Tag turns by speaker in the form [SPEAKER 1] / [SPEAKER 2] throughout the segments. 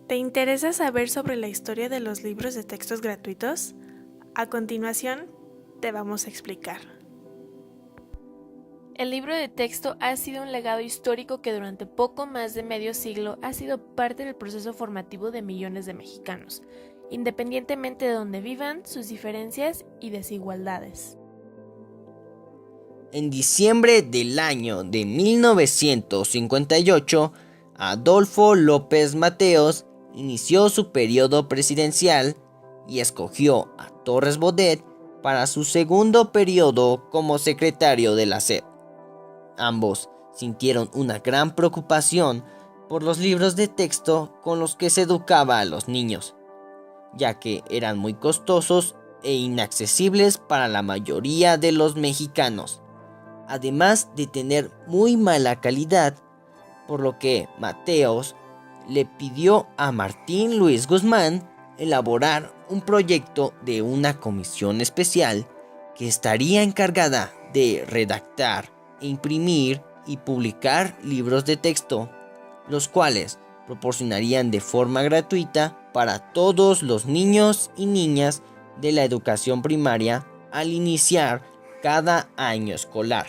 [SPEAKER 1] ¿Te interesa saber sobre la historia de los libros de textos gratuitos? A continuación, te vamos a explicar.
[SPEAKER 2] El libro de texto ha sido un legado histórico que durante poco más de medio siglo ha sido parte del proceso formativo de millones de mexicanos, independientemente de donde vivan, sus diferencias y desigualdades.
[SPEAKER 3] En diciembre del año de 1958, Adolfo López Mateos inició su periodo presidencial y escogió a Torres Bodet para su segundo periodo como secretario de la SEP. Ambos sintieron una gran preocupación por los libros de texto con los que se educaba a los niños, ya que eran muy costosos e inaccesibles para la mayoría de los mexicanos, además de tener muy mala calidad, por lo que Mateos le pidió a Martín Luis Guzmán elaborar un proyecto de una comisión especial que estaría encargada de redactar, imprimir y publicar libros de texto, los cuales proporcionarían de forma gratuita para todos los niños y niñas de la educación primaria al iniciar cada año escolar.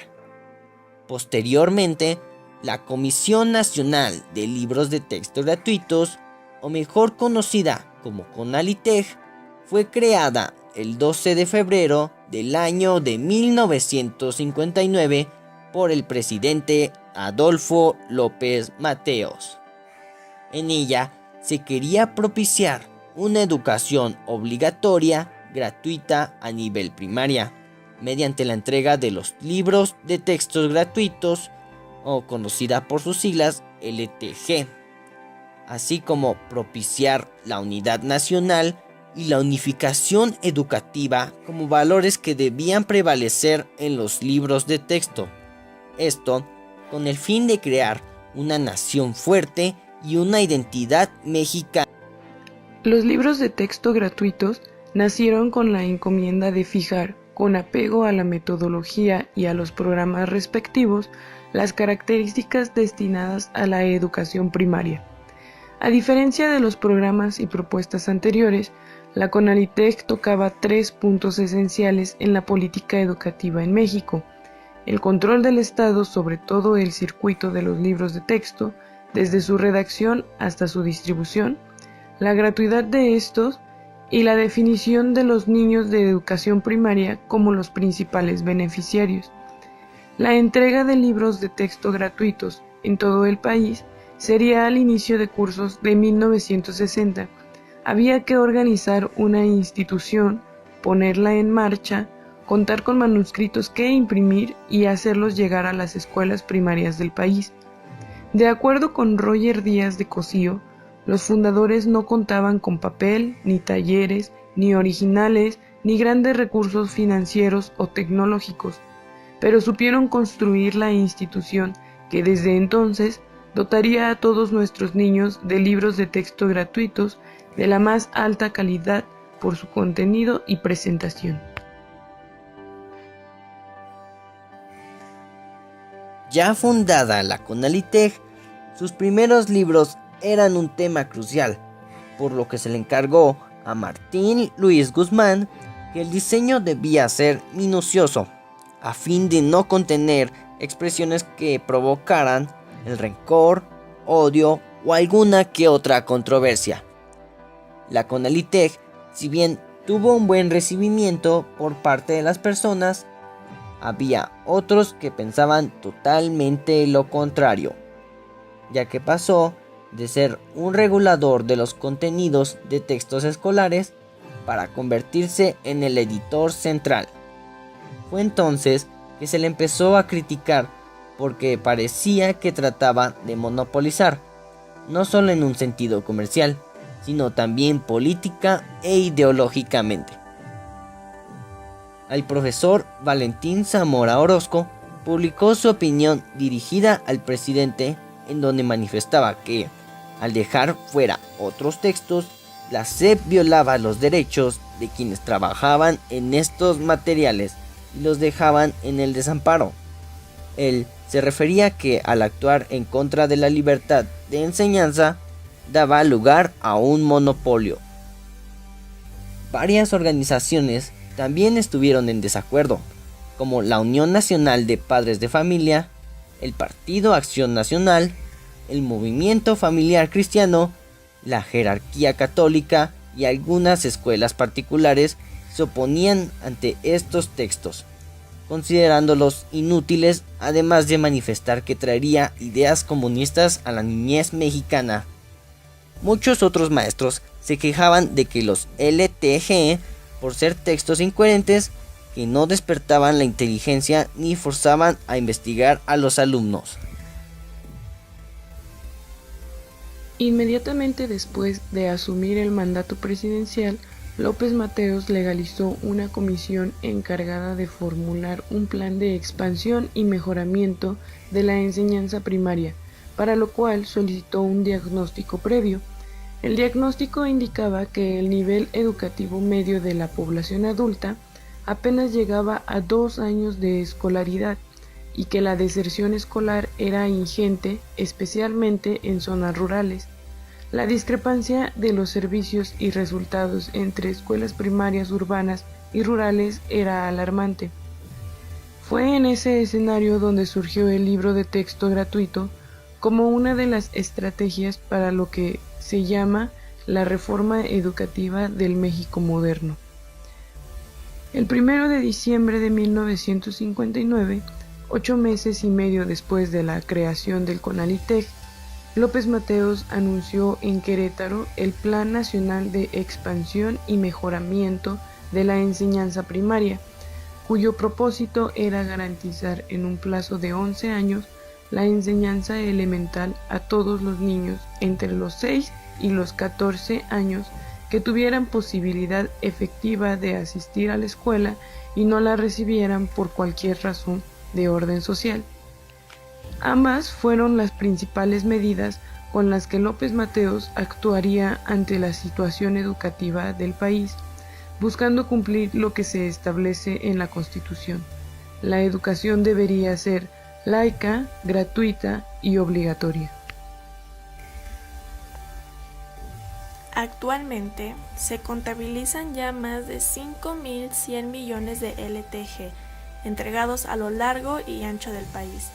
[SPEAKER 3] Posteriormente, la Comisión Nacional de Libros de Texto Gratuitos, o mejor conocida como CONALITEG, fue creada el 12 de febrero del año de 1959 por el presidente Adolfo López Mateos. En ella se quería propiciar una educación obligatoria gratuita a nivel primaria, mediante la entrega de los libros de textos gratuitos, o conocida por sus siglas LTG, así como propiciar la unidad nacional y la unificación educativa como valores que debían prevalecer en los libros de texto. Esto con el fin de crear una nación fuerte y una identidad mexicana.
[SPEAKER 4] Los libros de texto gratuitos nacieron con la encomienda de fijar, con apego a la metodología y a los programas respectivos, las características destinadas a la educación primaria. A diferencia de los programas y propuestas anteriores, la CONALITEG tocaba 3 puntos esenciales en la política educativa en México: el control del Estado sobre todo el circuito de los libros de texto, desde su redacción hasta su distribución, la gratuidad de estos y la definición de los niños de educación primaria como los principales beneficiarios. La entrega de libros de texto gratuitos en todo el país sería al inicio de cursos de 1960. Había que organizar una institución, ponerla en marcha, contar con manuscritos que imprimir y hacerlos llegar a las escuelas primarias del país. De acuerdo con Roger Díaz de Cosío, los fundadores no contaban con papel, ni talleres, ni originales, ni grandes recursos financieros o tecnológicos, pero supieron construir la institución que desde entonces dotaría a todos nuestros niños de libros de texto gratuitos de la más alta calidad por su contenido y presentación.
[SPEAKER 3] Ya fundada la CONALITEG, sus primeros libros eran un tema crucial, por lo que se le encargó a Martín Luis Guzmán que el diseño debía ser minucioso, a fin de no contener expresiones que provocaran el rencor, odio o alguna que otra controversia. La CONALITEG, si bien tuvo un buen recibimiento por parte de las personas, había otros que pensaban totalmente lo contrario, ya que pasó de ser un regulador de los contenidos de textos escolares para convertirse en el editor central. Fue entonces que se le empezó a criticar porque parecía que trataba de monopolizar, no solo en un sentido comercial, sino también política e ideológicamente. El profesor Valentín Zamora Orozco publicó su opinión dirigida al presidente, en donde manifestaba que, al dejar fuera otros textos, la SEP violaba los derechos de quienes trabajaban en estos materiales y los dejaban en el desamparo. Él se refería que al actuar en contra de la libertad de enseñanza, daba lugar a un monopolio. Varias organizaciones también estuvieron en desacuerdo, como la Unión Nacional de Padres de Familia, el Partido Acción Nacional, el Movimiento Familiar Cristiano, la Jerarquía Católica y algunas escuelas particulares se oponían ante estos textos, considerándolos inútiles, además de manifestar que traería ideas comunistas a la niñez mexicana. Muchos otros maestros se quejaban de que los LTG, por ser textos incoherentes, que no despertaban la inteligencia ni forzaban a investigar a los alumnos.
[SPEAKER 4] Inmediatamente después de asumir el mandato presidencial, López Mateos legalizó una comisión encargada de formular un plan de expansión y mejoramiento de la enseñanza primaria, para lo cual solicitó un diagnóstico previo. El diagnóstico indicaba que el nivel educativo medio de la población adulta apenas llegaba a 2 años de escolaridad y que la deserción escolar era ingente, especialmente en zonas rurales. La discrepancia de los servicios y resultados entre escuelas primarias urbanas y rurales era alarmante. Fue en ese escenario donde surgió el libro de texto gratuito como una de las estrategias para lo que se llama la reforma educativa del México moderno. El 1 de diciembre de 1959, 8 meses y medio después de la creación del CONALITEG, López Mateos anunció en Querétaro el Plan Nacional de Expansión y Mejoramiento de la Enseñanza Primaria, cuyo propósito era garantizar en un plazo de 11 años la enseñanza elemental a todos los niños entre los 6 y los 14 años que tuvieran posibilidad efectiva de asistir a la escuela y no la recibieran por cualquier razón de orden social. Ambas fueron las principales medidas con las que López Mateos actuaría ante la situación educativa del país, buscando cumplir lo que se establece en la Constitución. La educación debería ser laica, gratuita y obligatoria.
[SPEAKER 1] Actualmente se contabilizan ya más de 5.100 millones de LTG entregados a lo largo y ancho del país.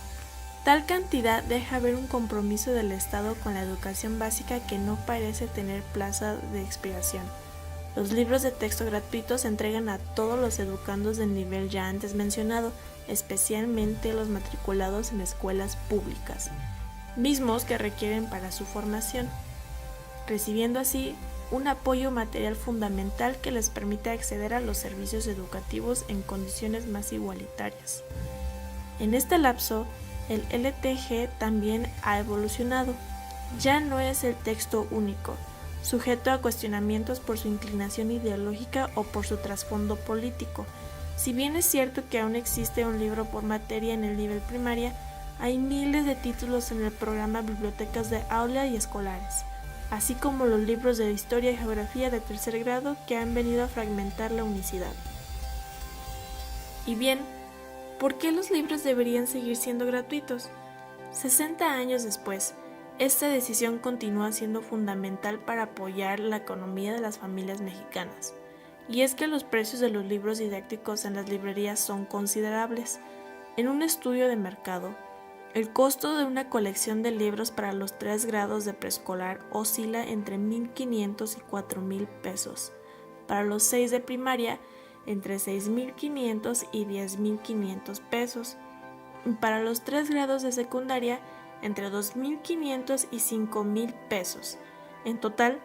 [SPEAKER 1] Tal cantidad deja ver un compromiso del Estado con la educación básica que no parece tener plaza de expiración. Los libros de texto gratuitos se entregan a todos los educandos del nivel ya antes mencionado, especialmente los matriculados en escuelas públicas, mismos que requieren para su formación, recibiendo así un apoyo material fundamental que les permite acceder a los servicios educativos en condiciones más igualitarias. En este lapso, el LTG también ha evolucionado. Ya no es el texto único, sujeto a cuestionamientos por su inclinación ideológica o por su trasfondo político. Si bien es cierto que aún existe un libro por materia en el nivel primaria, hay miles de títulos en el programa Bibliotecas de Aula y Escolares, así como los libros de historia y geografía de tercer grado que han venido a fragmentar la unicidad. Y bien, ¿por qué los libros deberían seguir siendo gratuitos? 60 años después, esta decisión continúa siendo fundamental para apoyar la economía de las familias mexicanas. Y es que los precios de los libros didácticos en las librerías son considerables. En un estudio de mercado, el costo de una colección de libros para los 3 grados de preescolar oscila entre 1,500 y 4,000 pesos. Para los 6 de primaria, entre 6,500 y 10,500 pesos. Y para los 3 grados de secundaria, entre 2,500 y 5,000 pesos. En total,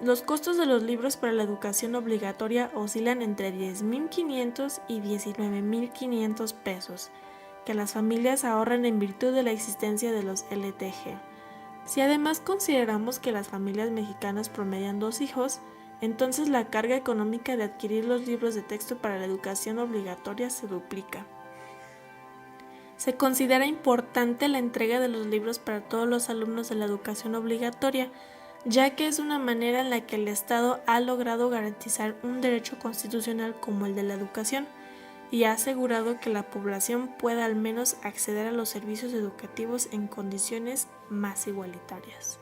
[SPEAKER 1] los costos de los libros para la educación obligatoria oscilan entre 10,500 y 19,500 pesos, que las familias ahorran en virtud de la existencia de los LTG. Si además consideramos que las familias mexicanas promedian 2 hijos, entonces la carga económica de adquirir los libros de texto para la educación obligatoria se duplica. Se considera importante la entrega de los libros para todos los alumnos de la educación obligatoria, ya que es una manera en la que el Estado ha logrado garantizar un derecho constitucional como el de la educación y ha asegurado que la población pueda al menos acceder a los servicios educativos en condiciones más igualitarias.